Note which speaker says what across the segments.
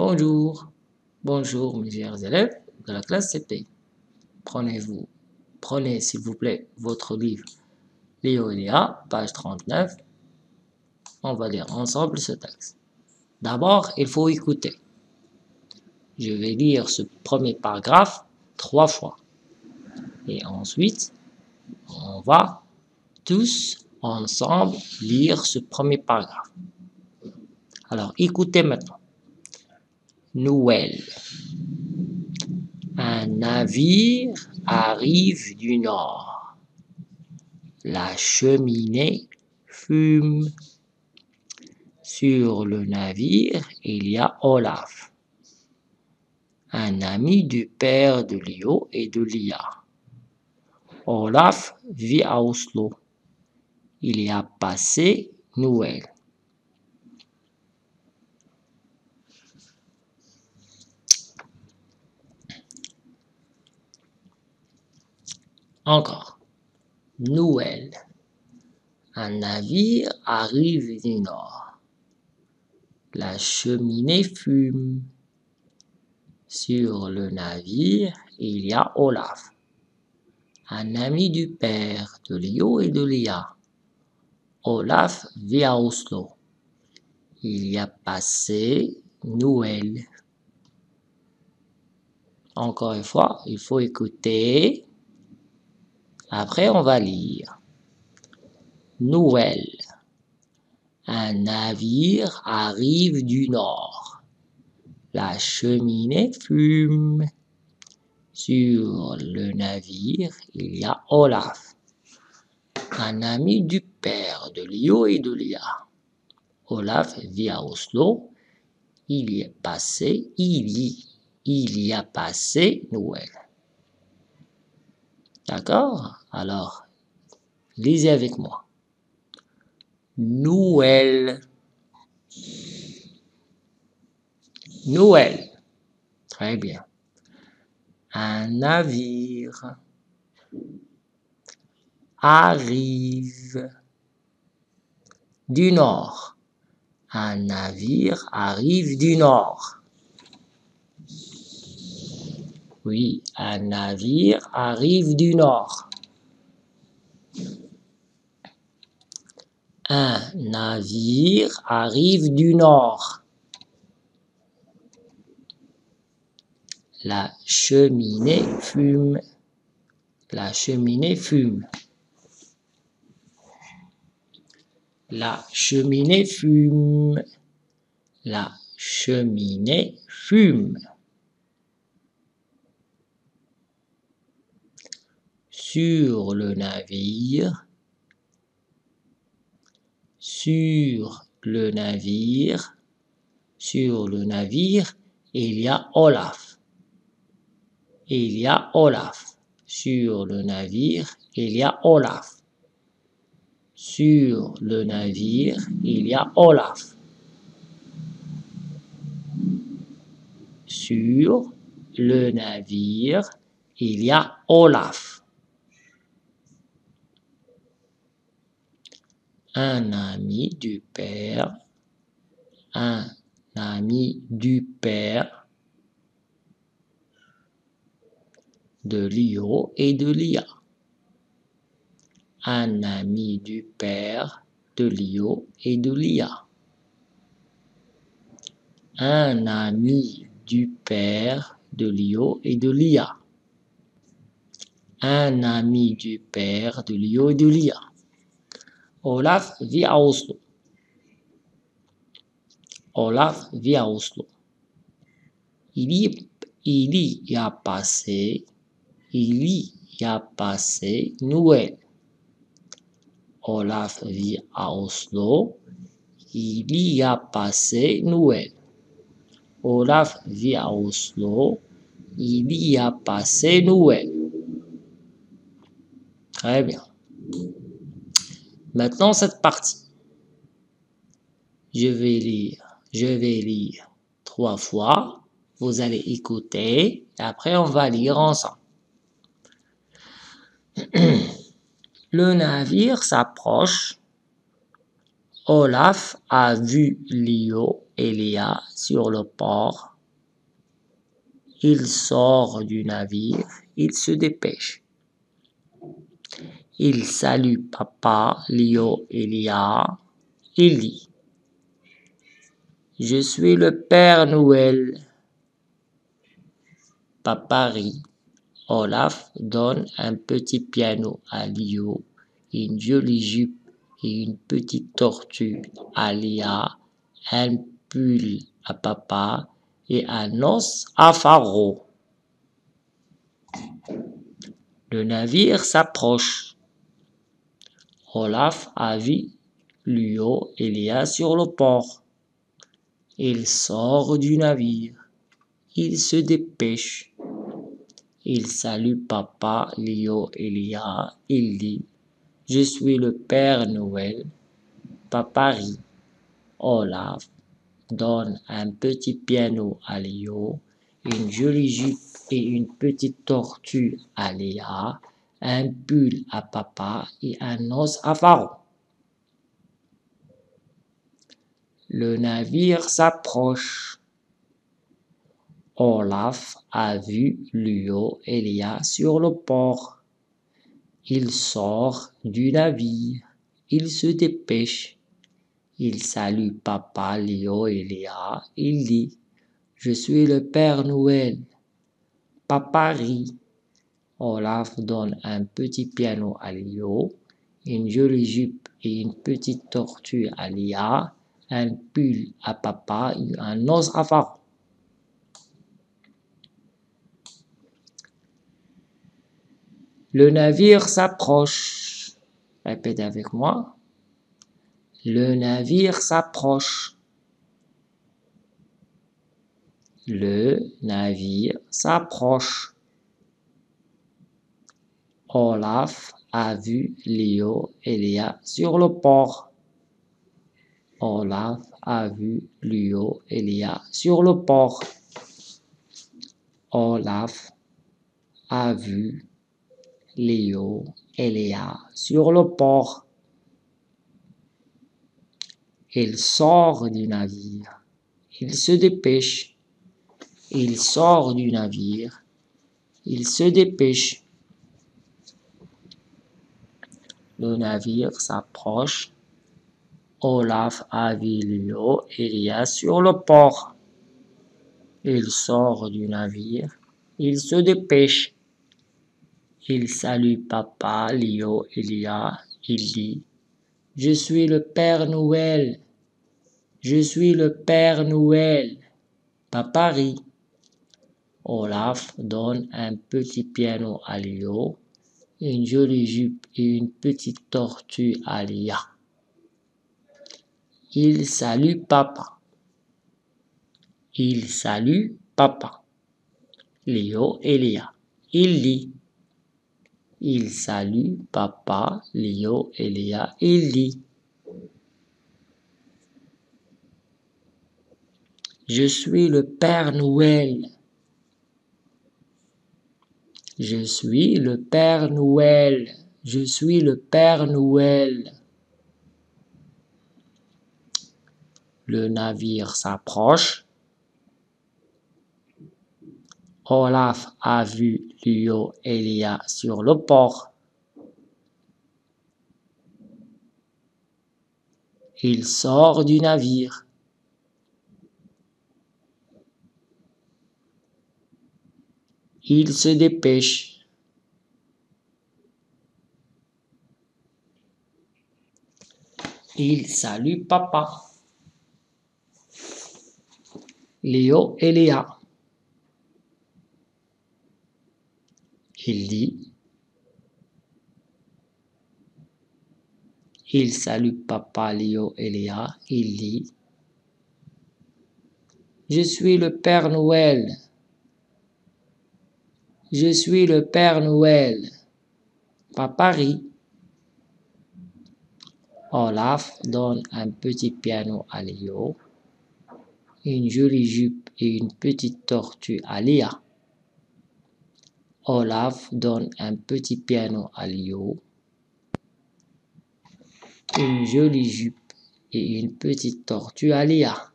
Speaker 1: Bonjour, bonjour mes chers élèves de la classe CP. Prenez s'il vous plaît votre livre Léo et Léa, page 39. On va lire ensemble ce texte. D'abord, il faut écouter. Je vais lire ce premier paragraphe 3 fois. Et ensuite, on va tous ensemble lire ce premier paragraphe. Alors, écoutez maintenant. Noël. Un navire arrive du nord. La cheminée fume. Sur le navire, il y a Olaf, un ami du père de Léo et de Lia. Olaf vit à Oslo. Il y a passé Noël. Encore. Noël. Un navire arrive du nord. La cheminée fume. Sur le navire, il y a Olaf, un ami du père de Léo et de Lia. Olaf vit à Oslo. Il y a passé Noël. Encore une fois, il faut écouter. Après, on va lire. Noël. Un navire arrive du nord. La cheminée fume. Sur le navire, il y a Olaf, un ami du père de Léo et de Lia. Olaf vit à Oslo. Il y a passé Noël. D'accord? Alors, lisez avec moi. Noël. Noël. Très bien. Un navire arrive du nord. Un navire arrive du nord. Oui, un navire arrive du nord. Un navire arrive du nord. La cheminée fume. La cheminée fume. La cheminée fume. La cheminée fume. Sur le navire. Sur le navire. Sur le navire, il y a Olaf. Il y a Olaf. Sur le navire, il y a Olaf. Sur le navire, il y a Olaf. Sur le navire, il y a Olaf. Un ami du père. Un ami du père de Léo et de Lia. Un ami du père de Léo et de Lia. Un ami du père de Léo et de Lia. Un ami du père de Léo et de Lia. Olaf vit à Oslo. Olaf vit à Oslo. Il y a passé Noël. Olaf vit à Oslo. Il y a passé Noël. Olaf vit à Oslo. Il y a passé Noël. Très bien. Maintenant, cette partie. Je vais lire 3 fois. Vous allez écouter. Et après, on va lire ensemble. Le navire s'approche. Olaf a vu Léo et Léa sur le port. Il sort du navire, il se dépêche. Il salue papa, Léo et Léa. Il dit: Je suis le Père Noël. Papa rit. Olaf donne un petit piano à Léo, une jolie jupe et une petite tortue à Léa, un pull à papa et un os à Pharaon. Le navire s'approche. Olaf a vu Léo et Léa sur le port. Il sort du navire. Il se dépêche. Il salue papa, Léo et Léa. Il dit: Je suis le Père Noël. Papa rit. Olaf donne un petit piano à Léo, une jolie jupe et une petite tortue à Léa, un pull à papa et un os à Pharaon. Le navire s'approche. Olaf a vu Léo et Léa sur le port. Il sort du navire. Il se dépêche. Il salue papa, Léo et Léa. Il dit: Je suis le Père Noël. Papa rit. Olaf donne un petit piano à Léo, une jolie jupe et une petite tortue à Léa, un pull à papa et un os à Pharaon. Le navire s'approche. Répétez avec moi. Le navire s'approche. Le navire s'approche. Olaf a vu Léo et Léa sur le port. Olaf a vu Léo et Léa sur le port. Olaf a vu Léo et Léa sur le port. Il sort du navire. Il se dépêche. Il sort du navire. Il se dépêche. Le navire s'approche. Olaf a vu Léo et Léa sur le port. Il sort du navire. Il se dépêche. Il salue papa, Léo et Léa. Il dit: Je suis le Père Noël. Je suis le Père Noël. Papa rit. Olaf donne un petit piano à Léo, une jolie jupe et une petite tortue à Léa. Il salue papa. Il salue papa, Léo et Léa. Il dit: Il salue papa, Léo et Léa. Il dit: Je suis le Père Noël. Je suis le Père Noël. Je suis le Père Noël. Le navire s'approche. Olaf a vu Léo et Léa sur le port. Il sort du navire. Il se dépêche. Il salue papa, Léo et Léa. Il dit: Il salue papa, Léo et Léa. Il dit: Je suis le Père Noël. Je suis le Père Noël. Papa rit. Olaf donne un petit piano à Léo, une jolie jupe et une petite tortue à Léa. Olaf donne un petit piano à Léo, une jolie jupe et une petite tortue à Léa.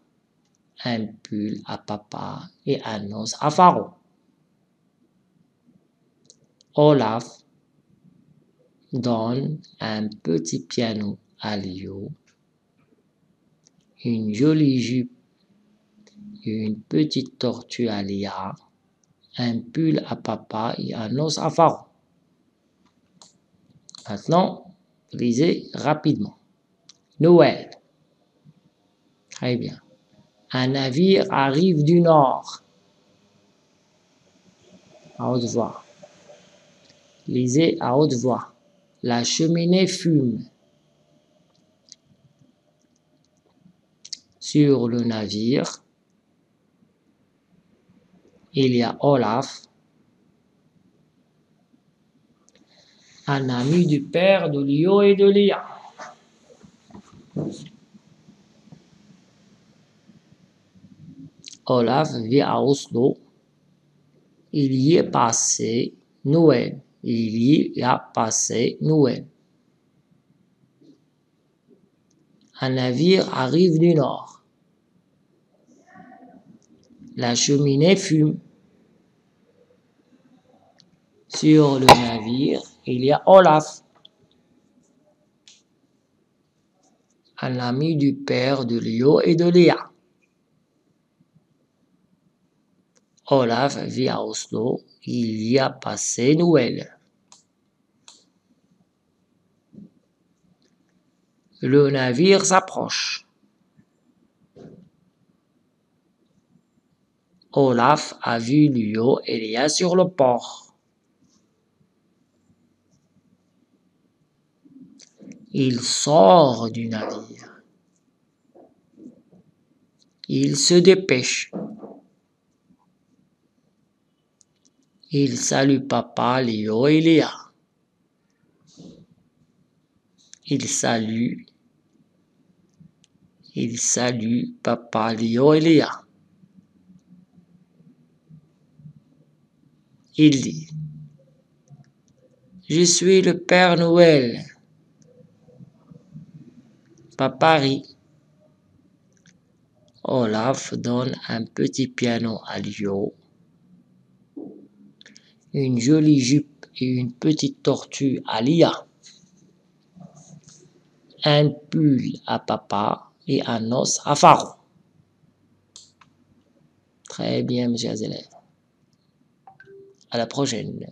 Speaker 1: un pull à papa et un os à Pharaon. Olaf donne un petit piano à Lio, une jolie jupe et une petite tortue à Léa, un pull à papa et un os à Pharaon. Maintenant, lisez rapidement. Noël. Très bien. Un navire arrive du nord. À haute voix. Lisez à haute voix. La cheminée fume. Sur le navire, il y a Olaf, un ami du père de Lio et de Léa. Olaf vit à Oslo. Il y est passé Noël. Il y a passé Noël. Un navire arrive du nord. La cheminée fume. Sur le navire, il y a Olaf, un ami du père de Lio et de Léa. Olaf vit à Oslo. Il y a passé Noël. Le navire s'approche. Olaf a vu Lio et Léa sur le port. Il sort du navire. Il se dépêche. Il salue papa, Lio et Léa. Il salue papa, Lio et Léa. Il dit: Je suis le Père Noël. Papa rit. Olaf donne un petit piano à Lio, une jolie jupe et une petite tortue à Léa, un pull à papa et un os à Pharaon. Très bien, mes chers élèves. À la prochaine.